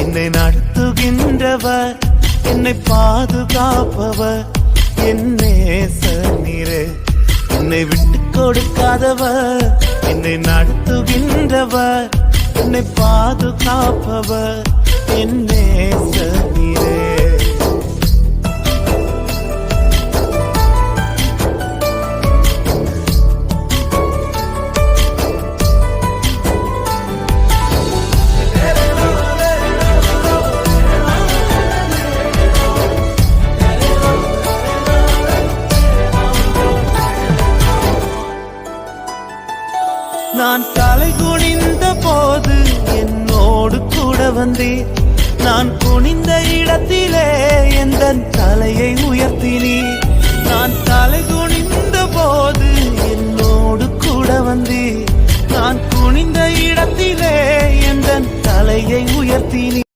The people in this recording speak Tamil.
என்னை நடத்துகின்றவர், என்னை பாதுகாப்பவர், என் நேசநீரே. என்னை விட்டு கொடுக்காதவர், என்னை நடத்துகின்றவர், என்னை பாதுகாப்பவர், என் நேசநீரே. நான் தலை குனிந்த போது என்னோடு கூட வந்தீர். நான் குனிந்த இடத்திலே எந்தன் தலையை உயர்த்தினீர். நான் தலை குனிந்த போது என்னோடு கூட வந்தீர். நான் குனிந்த இடத்திலே எந்தன் தலையை உயர்த்தினீர்.